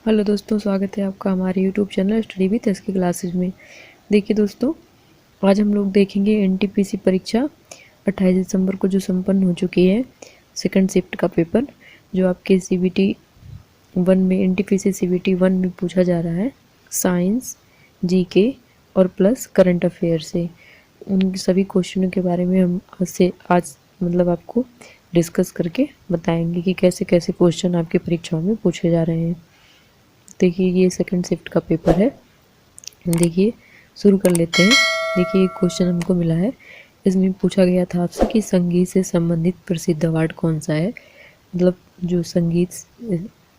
Hello दोस्तों, स्वागत है आपका हमारे YouTube channel study with SK classes में। देखिए दोस्तों, आज हम लोग देखेंगे एनटीपीसी परीक्षा 28 दिसंबर को जो संपन्न हो चुकी है, सेकंड शिफ्ट का पेपर जो आपके सीबीटी 1 में एनटीपीसी सीबीटी 1 में पूछा जा रहा है। साइंस, जीके और प्लस करंट अफेयर से उन सभी क्वेश्चनों के बारे में हम आज आपको डिस्कस करके बताएंगे कि कैसे कैसे क्वेश्चन आपकी परीक्षाओं में पूछे जा रहे हैं। देखिए, ये सेकंड शिफ्ट का पेपर है। देखिए, शुरू कर लेते हैं। देखिए, एक क्वेश्चन हमको मिला है, इसमें पूछा गया था आपसे कि संगीत से संबंधित प्रसिद्ध अवार्ड कौन सा है। जो संगीत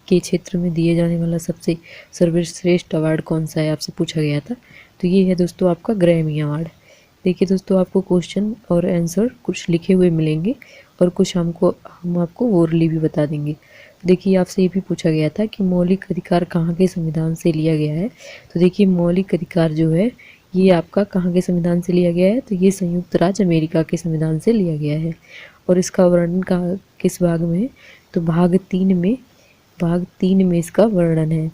के क्षेत्र में दिए जाने वाला सबसे सर्वश्रेष्ठ अवार्ड कौन सा है, आपसे पूछा गया था। तो ये है दोस्तों आपका ग्रैमी अवार्ड। देखिए दोस्तों, आपको क्वेश्चन और आंसर कुछ लिखे हुए मिलेंगे और कुछ हम आपको ओरली भी बता देंगे। देखिए, आपसे ये भी पूछा गया था कि मौलिक अधिकार कहाँ के संविधान से लिया गया है। तो देखिए, मौलिक अधिकार जो है ये आपका कहाँ के संविधान से लिया गया है, तो ये संयुक्त राज्य अमेरिका के संविधान से लिया गया है। और इसका वर्णन कहाँ किस भाग में है, तो भाग 3 में इसका वर्णन है।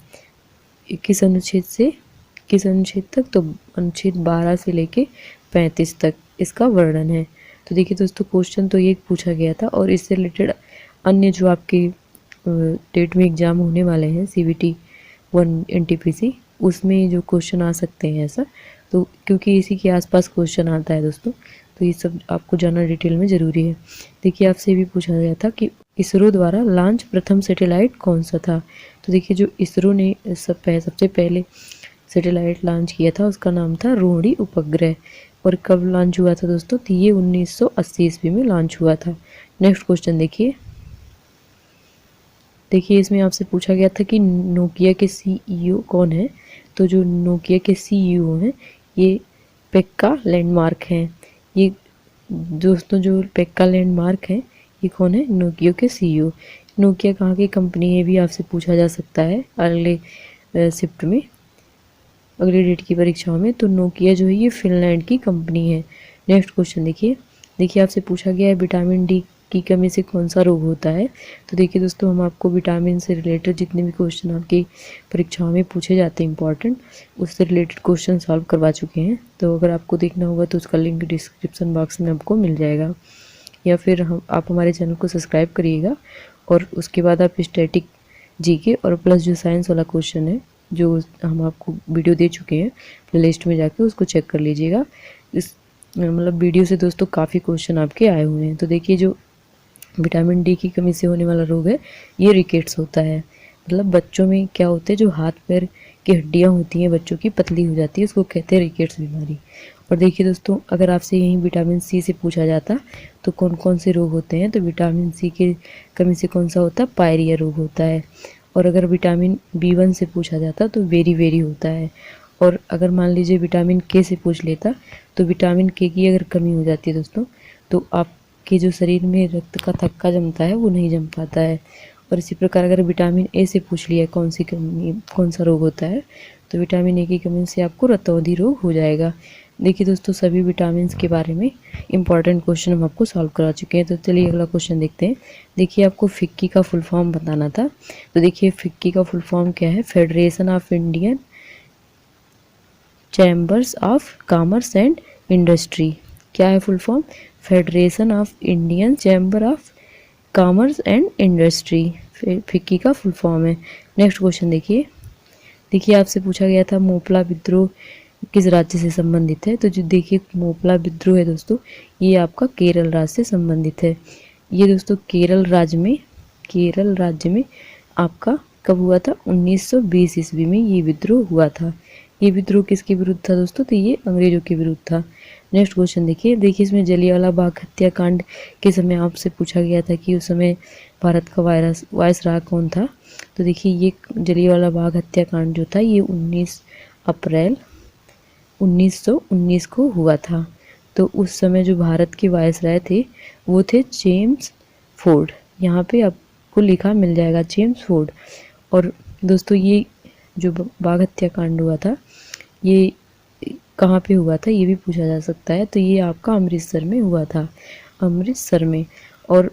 किस अनुच्छेद तक, तो अनुच्छेद 12 से लेके 35 तक इसका वर्णन है। तो देखिए दोस्तों, क्वेश्चन तो ये पूछा गया था और इससे रिलेटेड अन्य जो आपके डेट में एग्ज़ाम होने वाले हैं सीबीटी 1 एनटीपीसी, उसमें जो क्वेश्चन आ सकते हैं ऐसा, तो क्योंकि इसी के आसपास क्वेश्चन आता है दोस्तों, तो ये सब आपको जानना डिटेल में ज़रूरी है। देखिए, आपसे भी पूछा गया था कि इसरो द्वारा लॉन्च प्रथम सैटेलाइट कौन सा था। तो देखिए, जो इसरो ने सबसे पहले सैटेलाइट लॉन्च किया था उसका नाम था रोहिणी उपग्रह। और कब लॉन्च हुआ था दोस्तों, तो ये 1980 ईस्वी में लॉन्च हुआ था। नेक्स्ट क्वेश्चन देखिए। इसमें आपसे पूछा गया था कि नोकिया के सीईओ कौन है। तो जो नोकिया के सीईओ हैं ये पेक्का लैंडमार्क हैं। ये दोस्तों जो पेक्का लैंडमार्क है ये कौन है, नोकिया के सीईओ। नोकिया कहाँ की कंपनी है भी आपसे पूछा जा सकता है अगले शिफ्ट में, अगली डेट की परीक्षाओं में। तो नोकिया जो है ये फिनलैंड की कंपनी है। नेक्स्ट क्वेश्चन देखिए, आपसे पूछा गया है विटामिन डी की कमी से कौन सा रोग होता है। तो देखिए दोस्तों, हम आपको विटामिन से रिलेटेड जितने भी क्वेश्चन आपकी परीक्षाओं में पूछे जाते हैं इंपॉर्टेंट, उससे रिलेटेड क्वेश्चन सॉल्व करवा चुके हैं। तो अगर आपको देखना होगा तो उसका लिंक डिस्क्रिप्शन बॉक्स में आपको मिल जाएगा, या फिर आप हमारे चैनल को सब्सक्राइब करिएगा। और उसके बाद आप स्टैटिक, जीके और प्लस जो साइंस वाला क्वेश्चन है जो हम आपको वीडियो दे चुके हैं, प्ले लिस्ट में जाके उसको चेक कर लीजिएगा। इस वीडियो से दोस्तों काफ़ी क्वेश्चन आपके आए हुए हैं। तो देखिए, जो विटामिन डी की कमी से होने वाला रोग है ये रिकेट्स होता है। बच्चों में क्या होते हैं, जो हाथ पैर की हड्डियां होती हैं बच्चों की पतली हो जाती है, उसको कहते हैं रिकेट्स बीमारी। और देखिए दोस्तों, अगर आपसे यहीं विटामिन सी से पूछा जाता तो कौन कौन से रोग होते हैं, तो विटामिन सी की कमी से कौन सा होता है, पायरिया रोग होता है। और अगर विटामिन B1 से पूछा जाता तो वेरी होता है। और अगर मान लीजिए विटामिन के से पूछ लेता तो विटामिन के की अगर कमी हो जाती है दोस्तों, तो आपके जो शरीर में रक्त का थक्का जमता है वो नहीं जम पाता है। और इसी प्रकार अगर विटामिन ए से पूछ लिया कौन सा रोग होता है, तो विटामिन ए की कमी से आपको रतौंधी रोग हो जाएगा। देखिए दोस्तों, सभी विटामिन के बारे में इंपॉर्टेंट क्वेश्चन हम आपको सॉल्व करा चुके हैं। तो चलिए अगला क्वेश्चन देखते हैं। देखिए, आपको फिक्की का फुल फॉर्म बताना था। तो देखिए, फिक्की का फुल फॉर्म क्या है, federation of Indian chambers of commerce and industry. क्या है full form, federation of Indian chamber of commerce and industry, FICCI का फुल फॉर्म है। नेक्स्ट क्वेश्चन देखिए, आपसे पूछा गया था मोपला विद्रोह किस राज्य से संबंधित है। तो जो देखिए मोपला विद्रोह है दोस्तों, ये आपका केरल राज्य से संबंधित है। ये दोस्तों केरल राज्य में आपका कब हुआ था, 1920 ईस्वी में ये विद्रोह हुआ था। ये विद्रोह किसके विरुद्ध था दोस्तों, तो ये अंग्रेजों के विरुद्ध था। नेक्स्ट क्वेश्चन देखिए, इसमें जलियांवाला बाग हत्याकांड के समय आपसे पूछा गया था कि उस समय भारत का वायसराय कौन था। तो देखिए, ये जलियांवाला बाग हत्याकांड जो था ये 19 अप्रैल 1919 को हुआ था। तो उस समय जो भारत के वायसराय थे वो थे जेम्स फोर्ड। यहाँ पे आपको लिखा मिल जाएगा जेम्स फोर्ड। और दोस्तों, ये जो बाग हत्याकांड हुआ था ये कहाँ पे हुआ था ये भी पूछा जा सकता है। तो ये आपका अमृतसर में हुआ था, अमृतसर में। और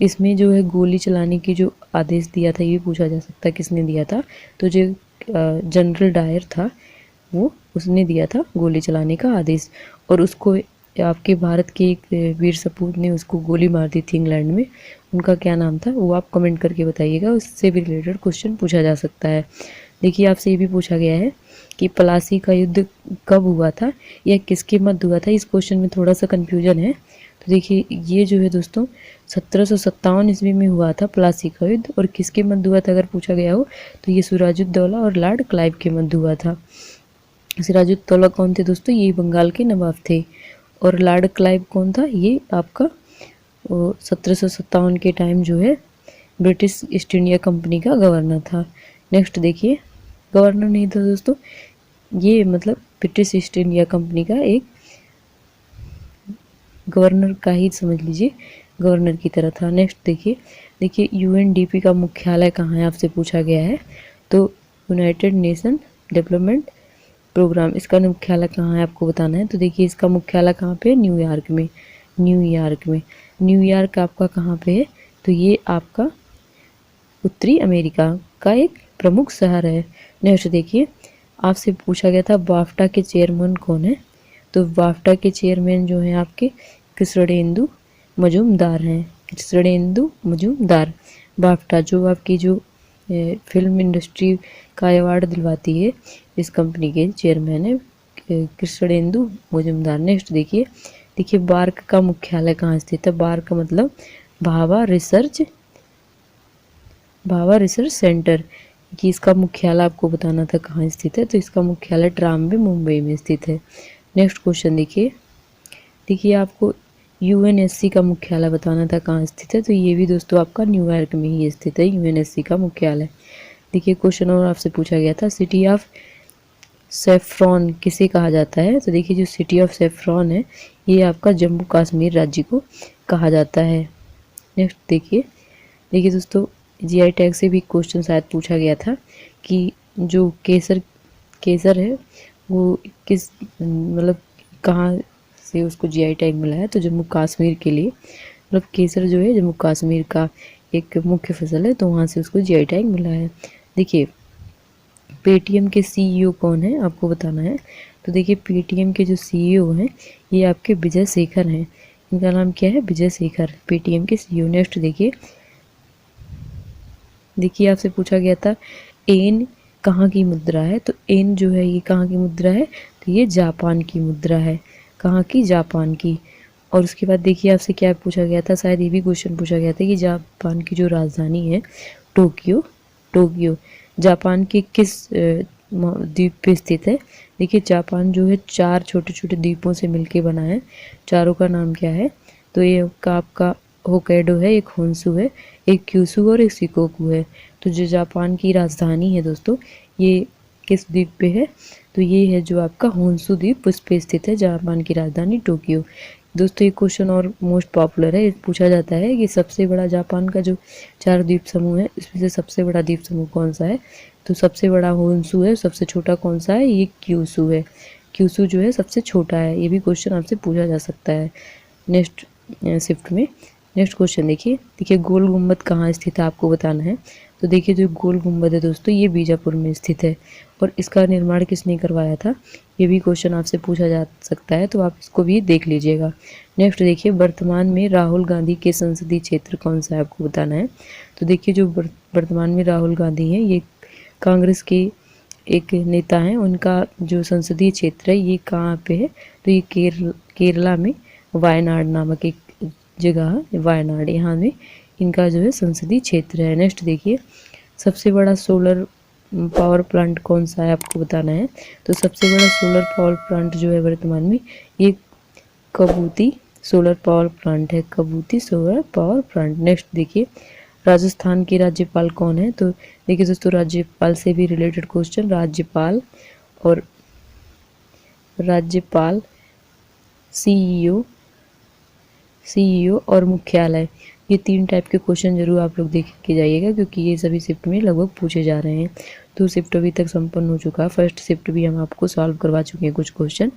इसमें जो है गोली चलाने की जो आदेश दिया था, ये भी पूछा जा सकता है किसने दिया था। तो जो जनरल डायर था वो उसने दिया था गोली चलाने का आदेश, और उसको आपके भारत के एक वीर सपूत ने उसको गोली मार दी थी इंग्लैंड में। उनका क्या नाम था वो आप कमेंट करके बताइएगा, उससे भी रिलेटेड क्वेश्चन पूछा जा सकता है। देखिए आपसे ये भी पूछा गया है कि प्लासी का युद्ध कब हुआ था या किसके मध्य हुआ था। इस क्वेश्चन में थोड़ा सा कन्फ्यूजन है। तो देखिए ये जो है दोस्तों 1757 ईस्वी में हुआ था प्लासी का युद्ध, और किसके मध्य हुआ था अगर पूछा गया हो तो ये सिराजुद्दौला और लॉर्ड क्लाइव के मध्य हुआ था। सिराजुद्दौला कौन थे दोस्तों, ये बंगाल के नवाब थे, और लॉर्ड क्लाइव कौन था, ये आपका 1757 के टाइम जो है ब्रिटिश ईस्ट इंडिया कंपनी का गवर्नर था। नेक्स्ट देखिए, गवर्नर नहीं था दोस्तों, ये मतलब ब्रिटिश ईस्ट इंडिया कंपनी का एक गवर्नर का ही समझ लीजिए, गवर्नर की तरह था। नेक्स्ट देखिए यूएनडीपी का मुख्यालय कहाँ है आपसे पूछा गया है। तो यूनाइटेड नेशन डेवलपमेंट प्रोग्राम, इसका मुख्यालय कहाँ है आपको बताना है। तो देखिए इसका मुख्यालय कहाँ पे, न्यूयॉर्क में। न्यूयॉर्क आपका कहाँ पे है, तो ये आपका उत्तरी अमेरिका का एक प्रमुख शहर है। नेक्स्ट देखिए आपसे पूछा गया था बाफ्टा के चेयरमैन कौन है। तो बाफ्टा के चेयरमैन जो हैं आपके कृष्णेंदु मजूमदार हैं। कृष्णेंदु मजूमदार बाफ्टा जो आपकी जो फिल्म इंडस्ट्री का अवार्ड दिलवाती है, इस कंपनी के चेयरमैन है कृष्णेंदु मजूमदार। नेक्स्ट देखिए बार्क का मुख्यालय कहाँ स्थित है। बार्क का मतलब भाभा रिसर्च सेंटर, कि इसका मुख्यालय आपको बताना था कहाँ स्थित है। तो इसका मुख्यालय ट्राम्बे मुंबई में स्थित है। नेक्स्ट क्वेश्चन देखिए आपको यूएनएससी का मुख्यालय बताना था कहाँ स्थित है। तो ये भी दोस्तों आपका न्यूयॉर्क में ही स्थित है यूएनएससी का मुख्यालय। देखिए क्वेश्चन और आपसे पूछा गया था सिटी ऑफ सेफ्रॉन किसे कहा जाता है। तो देखिए जो सिटी ऑफ सेफ्रॉन है ये आपका जम्मू कश्मीर राज्य को कहा जाता है। नेक्स्ट देखिए दोस्तों जीआई टैग से भी क्वेश्चन शायद पूछा गया था कि जो केसर है वो किस मतलब कहाँ से उसको जीआई टैग मिला है। तो जम्मू कश्मीर के लिए, मतलब केसर जो है जम्मू कश्मीर का एक मुख्य फसल है, तो वहाँ से उसको जीआई टैग मिला है। देखिए पेटीएम के सीईओ कौन है आपको बताना है। तो देखिए पेटीएम के जो सीईओ हैं ये आपके विजय शेखर हैं। इनका नाम क्या है, विजय शेखर, पेटीएम के सीईओ। नेक्स्ट देखिए आपसे पूछा गया था एन कहाँ की मुद्रा है। तो एन जो है ये कहाँ की मुद्रा है, तो ये जापान की मुद्रा है। कहाँ की, जापान की। और उसके बाद देखिए आपसे क्या पूछा गया था, शायद ये भी क्वेश्चन पूछा गया था कि जापान की जो राजधानी है टोक्यो जापान के किस द्वीप पे स्थित है। देखिए जापान जो है 4 छोटे छोटे द्वीपों से मिलके बना है, चारों का नाम क्या है। तो ये आपका होक्काइडो है, एक होन्शु है, एक क्यूशु और एक शिकोकू है। तो जो जापान की राजधानी है दोस्तों ये किस द्वीप पे है, तो ये है जो आपका होन्शु द्वीप, उस पे स्थित है जापान की राजधानी टोक्यो। दोस्तों ये क्वेश्चन और मोस्ट पॉपुलर है, पूछा जाता है कि सबसे बड़ा जापान का जो 4 द्वीप समूह है इसमें से सबसे बड़ा द्वीप समूह कौन सा है। तो सबसे बड़ा होन्शु है, सबसे छोटा कौन सा है, ये क्यूशु है। क्यूशु जो है सबसे छोटा है, ये भी क्वेश्चन आपसे पूछा जा सकता है नेक्स्ट शिफ्ट में। नेक्स्ट क्वेश्चन देखिए गोल गुम्बद कहाँ स्थित है आपको बताना है। तो देखिए जो गोल गुम्बद है दोस्तों ये बीजापुर में स्थित है, और इसका निर्माण किसने करवाया था, ये भी क्वेश्चन आपसे पूछा जा सकता है, तो आप इसको भी देख लीजिएगा। नेक्स्ट देखिए वर्तमान में राहुल गांधी के संसदीय क्षेत्र कौन सा है आपको बताना है। तो देखिए जो वर्तमान में राहुल गांधी हैं ये कांग्रेस के एक नेता हैं, उनका जो संसदीय क्षेत्र है ये कहाँ पे है, तो ये केरला में वायनाड नामक एक जगह है, वायनाड, यहाँ में इनका जो है संसदीय क्षेत्र है। नेक्स्ट देखिए सबसे बड़ा सोलर पावर प्लांट कौन सा है आपको बताना है। तो सबसे बड़ा सोलर पावर प्लांट जो है वर्तमान में ये कबूती सोलर पावर प्लांट है, कबूती सोलर पावर प्लांट। नेक्स्ट देखिए राजस्थान के राज्यपाल कौन है। तो देखिए दोस्तों राज्यपाल से भी रिलेटेड क्वेश्चन, राज्यपाल सीईओ और मुख्यालय, ये 3 टाइप के क्वेश्चन जरूर आप लोग देख के जाइएगा, क्योंकि ये सभी शिफ्ट में लगभग पूछे जा रहे हैं। 2 शिफ्ट अभी तक संपन्न हो चुका है, फर्स्ट शिफ्ट भी हम आपको सॉल्व करवा चुके हैं कुछ क्वेश्चन,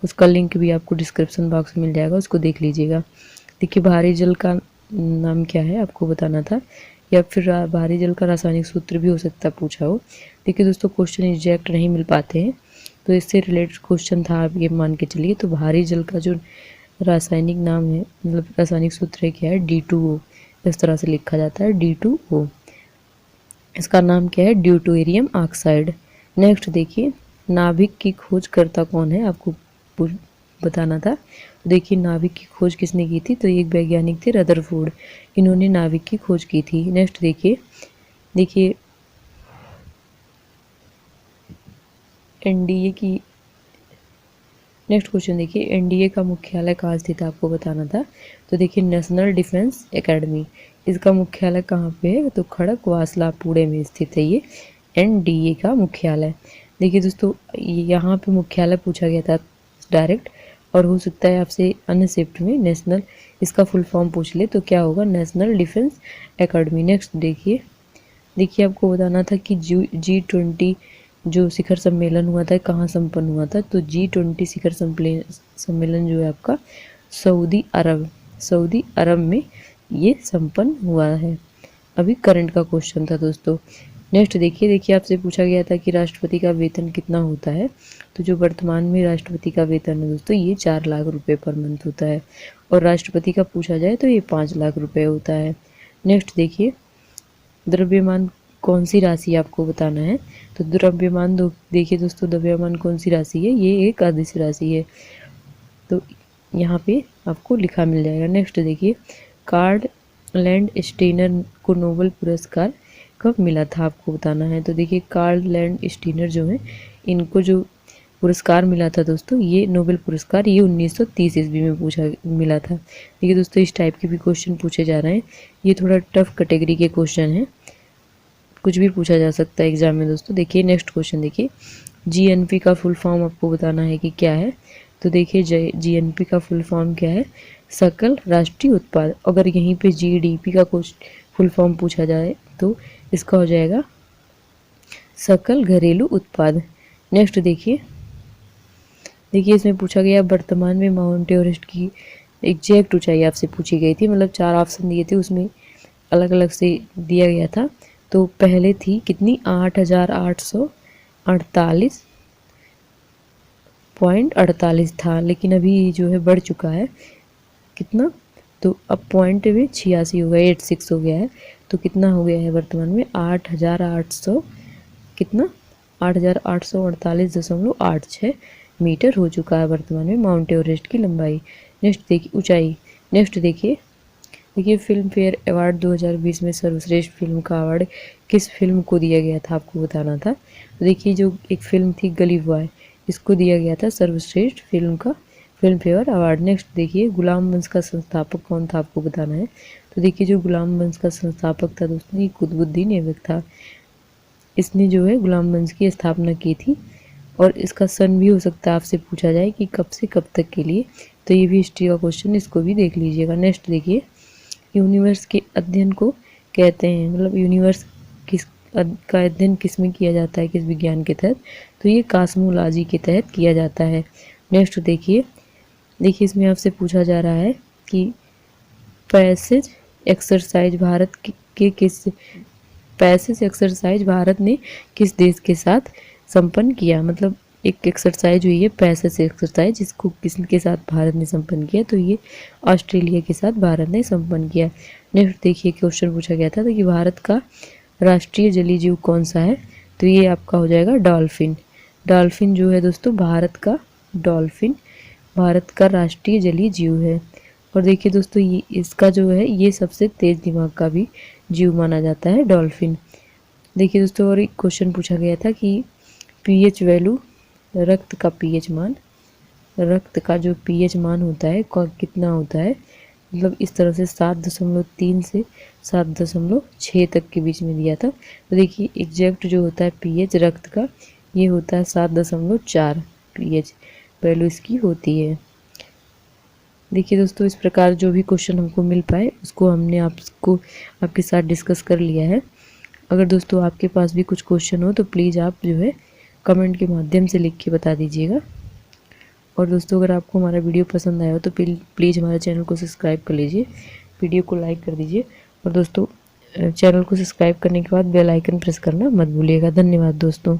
उसका लिंक भी आपको डिस्क्रिप्शन बॉक्स में मिल जाएगा, उसको देख लीजिएगा। देखिए भारी जल का नाम क्या है आपको बताना था। या फिर भारी जल का रासायनिक सूत्र भी हो सकता है पूछा हो। देखिए दोस्तों, क्वेश्चन एग्जैक्ट नहीं मिल पाते हैं, तो इससे रिलेटेड क्वेश्चन था, आप ये मान के चलिए। तो भारी जल का जो रासायनिक नाम है, मतलब रासायनिक सूत्र है, क्या है? D2O। इस तरह से लिखा जाता है, D2O। इसका नाम क्या है? Deuterium oxide. नेक्स्ट देखिए, नाभिक की खोज करता कौन है, आपको बताना था। देखिए, नाभिक की खोज किसने की थी? तो एक वैज्ञानिक थे, रदरफोर्ड। इन्होंने नाभिक की खोज की थी। नेक्स्ट देखिए एनडीए की नेक्स्ट क्वेश्चन देखिए, एनडीए का मुख्यालय कहाँ स्थित है, आपको बताना था। तो देखिए, नेशनल डिफेंस एकेडमी, इसका मुख्यालय कहाँ पे है? तो खड़गवासला, पुणे में स्थित है ये एनडीए का मुख्यालय। देखिए दोस्तों, यहाँ पे मुख्यालय पूछा गया था डायरेक्ट, और हो सकता है आपसे अन्य शिफ्ट में नेशनल इसका फुल फॉर्म पूछ ले, तो क्या होगा? National defence academy. नेक्स्ट देखिए आपको बताना था कि G20 जो शिखर सम्मेलन हुआ था कहाँ संपन्न हुआ था। तो G20 शिखर सम्मेलन जो है आपका सऊदी अरब में ये संपन्न हुआ है। अभी करंट का क्वेश्चन था दोस्तों। नेक्स्ट देखिए आपसे पूछा गया था कि राष्ट्रपति का वेतन कितना होता है। तो जो वर्तमान में राष्ट्रपति का वेतन है दोस्तों, ये 4 लाख रुपए पर मंथ होता है, और राष्ट्रपति का पूछा जाए तो ये 5 लाख रुपए होता है। नेक्स्ट देखिए, द्रव्यमान कौन सी राशि आपको बताना है। तो द्रव्यमान देखिए दोस्तों, द्रव्यमान कौन सी राशि है? ये एक अदिश राशि है, तो यहाँ पे आपको लिखा मिल जाएगा। नेक्स्ट देखिए, कार्ल लैंडस्टेनर को नोबेल पुरस्कार कब मिला था, आपको बताना है। तो देखिए, कार्ल लैंडस्टेनर जो है, इनको जो पुरस्कार मिला था दोस्तों, ये नोबेल पुरस्कार ये 1930 ईस्वी में मिला था। देखिए दोस्तों, इस टाइप के भी क्वेश्चन पूछे जा रहे हैं। ये थोड़ा टफ कैटेगरी के क्वेश्चन है, कुछ भी पूछा जा सकता है एग्जाम में दोस्तों। देखिए नेक्स्ट क्वेश्चन देखिए, जीएनपी का फुल फॉर्म आपको बताना है कि क्या है। तो देखिए, जीएनपी का फुल फॉर्म क्या है? सकल राष्ट्रीय उत्पाद। अगर यहीं पे जीडीपी का कुछ फुल फॉर्म पूछा जाए तो इसका हो जाएगा सकल घरेलू उत्पाद। नेक्स्ट देखिए इसमें पूछा गया वर्तमान में माउंट एवरेस्ट की एग्जैक्ट ऊंचाई आपसे पूछी गई थी, मतलब 4 ऑप्शन दिए थे, उसमें अलग अलग से दिया गया था। तो पहले थी कितनी? 8,848.48 था, लेकिन अभी जो है बढ़ चुका है कितना? तो अब पॉइंट में 86 हो गया, 86 हो गया है। तो कितना हो गया है वर्तमान में? 8,800 कितना? 8,848.86 मीटर हो चुका है वर्तमान में माउंट एवरेस्ट की लंबाई। नेक्स्ट देखिए ऊंचाई। नेक्स्ट देखिए फिल्म फेयर अवार्ड 2020 में सर्वश्रेष्ठ फिल्म का अवार्ड किस फिल्म को दिया गया था, आपको बताना था। तो देखिए, जो एक फिल्म थी गली बॉय, इसको दिया गया था सर्वश्रेष्ठ फिल्म का फिल्म फेयर अवार्ड। नेक्स्ट देखिए, गुलाम वंश का संस्थापक कौन था, आपको बताना है। तो देखिए, जो गुलाम वंश का संस्थापक था दोस्तों, ये कुतुबुद्दीन ऐबक था। इसने जो है गुलाम वंश की स्थापना की थी, और इसका सन भी हो सकता है आपसे पूछा जाए कि कब से कब तक के लिए। तो ये भी हिस्ट्री का क्वेश्चन, इसको भी देख लीजिएगा। नेक्स्ट देखिए, यूनिवर्स के अध्ययन को कहते हैं, मतलब यूनिवर्स का अध्ययन किस में किया जाता है, किस विज्ञान के तहत? तो ये कॉस्मोलॉजी के तहत किया जाता है। नेक्स्ट देखिए इसमें आपसे पूछा जा रहा है कि पैसेज एक्सरसाइज भारत ने किस देश के साथ संपन्न किया, मतलब एक एक्सरसाइज हुई है पैसेज एक्सरसाइज, जिसको किसके साथ भारत ने संपन्न किया? तो ये ऑस्ट्रेलिया के साथ भारत ने संपन्न किया। नेक्स्ट देखिए, क्वेश्चन पूछा गया था कि भारत का राष्ट्रीय जलीय जीव कौन सा है? तो ये आपका हो जाएगा डॉल्फिन। डॉल्फिन जो है दोस्तों, भारत का राष्ट्रीय जलीय जीव है। और देखिए दोस्तों, ये इसका जो है, ये सबसे तेज दिमाग का भी जीव माना जाता है डॉल्फिन। देखिए दोस्तों, और एक क्वेश्चन पूछा गया था कि पीएच वैल्यू, रक्त का जो पीएच मान होता है कितना होता है, मतलब इस तरह से 7.3 से 7.6 तक के बीच में दिया था। तो देखिए, एग्जैक्ट जो होता है पीएच रक्त का, ये होता है 7.4 पीएच वैल्यू इसकी होती है। देखिए दोस्तों, इस प्रकार जो भी क्वेश्चन हमको मिल पाए उसको हमने आपके साथ डिस्कस कर लिया है। अगर दोस्तों आपके पास भी कुछ क्वेश्चन हो तो प्लीज़ आप जो है कमेंट के माध्यम से लिख के बता दीजिएगा। और दोस्तों, अगर आपको हमारा वीडियो पसंद आया हो तो प्लीज़ हमारे चैनल को सब्सक्राइब कर लीजिए, वीडियो को लाइक कर दीजिए। और दोस्तों, चैनल को सब्सक्राइब करने के बाद बेल आइकन प्रेस करना मत भूलिएगा। धन्यवाद दोस्तों।